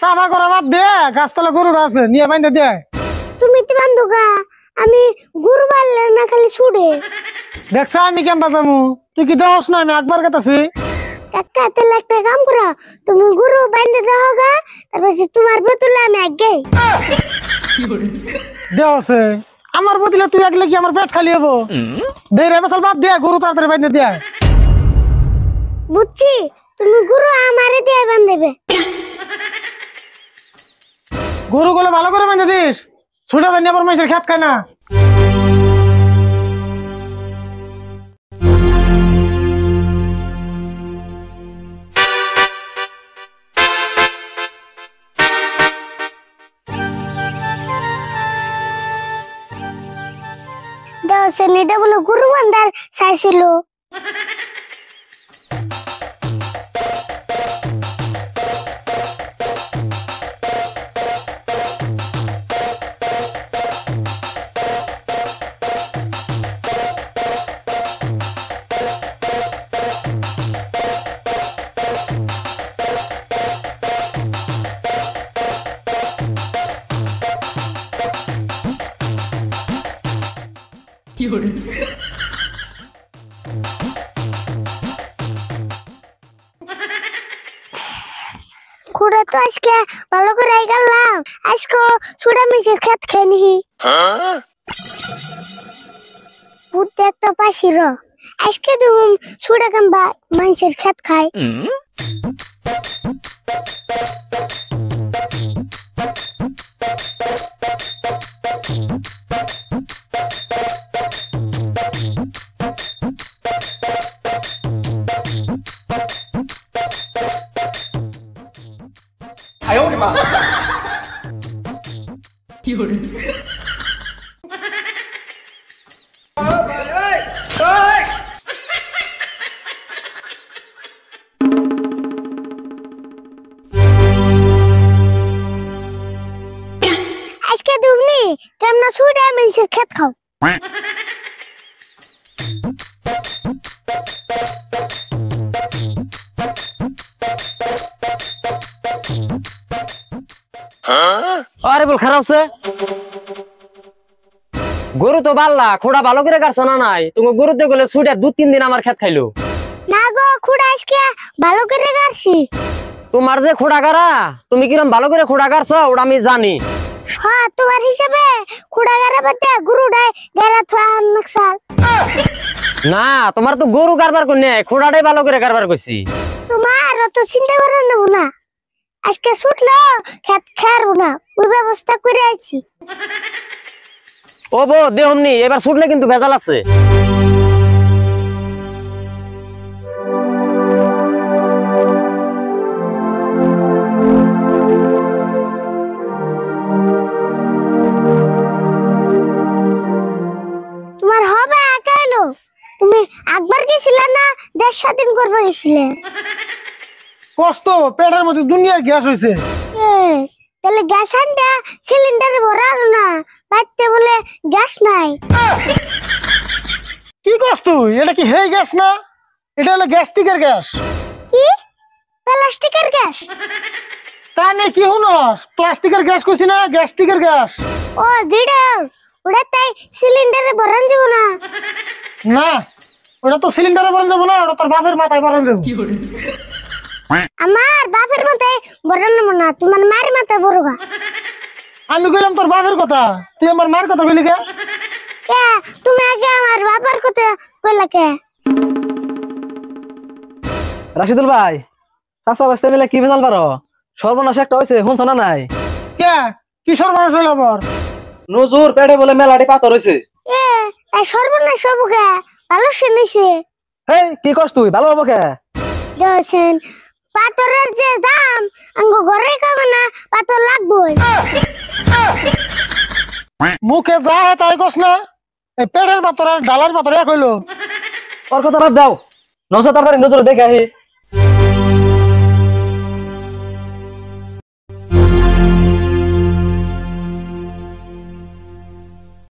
সাফা করা বাদ দে, গাছতলা গরুর আছে নিয়ে বাইন্দা দে। তুমি তো বান্ধুগা, আমি গরু বাড়লে না খালি ছুড়ে। দেখছ আমি কেন বাজামু, তুই কি দেওস না আমি একবার কাটাছি। কাকা তাহলে একটা কাম করো, তুমি গরু বাইন্দা দাও গা, তারপর তোমার বোতলে আমি আগে দেওয়াছে আমার বদিলে তুই একলে কি আমার পেট খালি হবো। দে রে মশাল বাদ দে, গরু তাড়াতাড়ি বাইন্দা দে। বুঝছি, তুমি গরু আমারে দিয়ে বান্ধবে। গরু গুলো ভালো করে বাইন্দা দিস, ছুটে জানি আবার মানুষের খেত খায় না। দেওয়াছে এটা বলে গরু বান্ধার চাইছিল। খুড়া তো আজকে ভালো করে গেলাম, আজকে ছুড়া মিশে খেত খেয়ে বুদ্ধি একটা পাশির আজকে দেখুন ছুড়া কাম্বা মানুষের খেত খায়। আজকে দুগনি কেমন ছুড়া মানুষের খেত খাও। আরে বল খারাপ আছে, গরু তো বাল্লা খোড়া ভালো করে কাটছ না নাই, তুমি গরুতে গেলে ছুটে 2-3 দিন আমার খেত খাইলো না গো খুড়া আজকে ভালো করে কাটছি। তোমার যে খোড়া গাড়া, তুমি কিরম ভালো করে খোড়া কাটছ ওটা আমি জানি। হ্যাঁ তোমার হিসাবে খুড়া গাড়া বাদে গরুটাই গাড়া থা নকশাল। না তোমার তো গরু কারবার করনে, খোড়াটাই ভালো করে কারবার করছি। তোমার অত চিন্তা করে নেব না, আজকে ছুটলো খেত খারবো না, ওই ব্যবস্থা করে আছি। ও বো দেহমনি এবার ছুটলে কিন্তু ভেজাল আছে। তোমার হবে একাইলো, তুমি একবার গেছিলে না, 10 দিন করবে গেছিলে। কষ্ট পেটের মধ্যে দুনিয়ার গ্যাস হয়েছে। তাহলে গ্যাস আনটা সিলিন্ডারে ভরার না, বাইতে বলে গ্যাস নাই। কি কষ্ট, এটা কি হে গ্যাস না, এটা হলো গ্যাস্ট্রিকের গ্যাস। কি প্লাস্টিকের গ্যাস? তা নেই কি হুনস, প্লাস্টিকের গ্যাস কইছি না, গ্যাস্ট্রিকের গ্যাস। ও দিড়া, ওটা তাই সিলিন্ডারে ভরান যাব না। না ওটা তো সিলিন্ডারে ভরান যাবো না, ওটা তোর বাপের মাথায় ভরান যাবো। আমার বাপের মাথায় ভরান নেব না, তোমার মায়ের মাথায় ভরবা। আমি কইলাম তোর বাপের কথা, তুই আমার মার কথা কইলি কে? কে তুমি আগে আমার বাবার কথা কইলা কে? রাশিদুল ভাই, চাচা বাস্তে মিলে কি ভেজাল পারো? সর্বনাশ একটা হয়েছে, শুনছ না নাই? কে কি সর্বনাশ হইল আবার? নজুর পেটে বলে মেলাটি পাথর হয়েছে। এই সর্বনাশ হবো কে? ভালো শুনেছে। হেই কি করছ তুই, ভালো হবো কে? দেখছেন পাথরের যে দাম, আঙ্গো ঘরে কামে না পাথর লাগবই। মুখে যা তাই কস না, এই পেটের পাথর আর ডালার পাথর এক হইলো। ওর কথা বাদ দাও, নজর তাড়াতাড়ি নজরে দেখে আহি।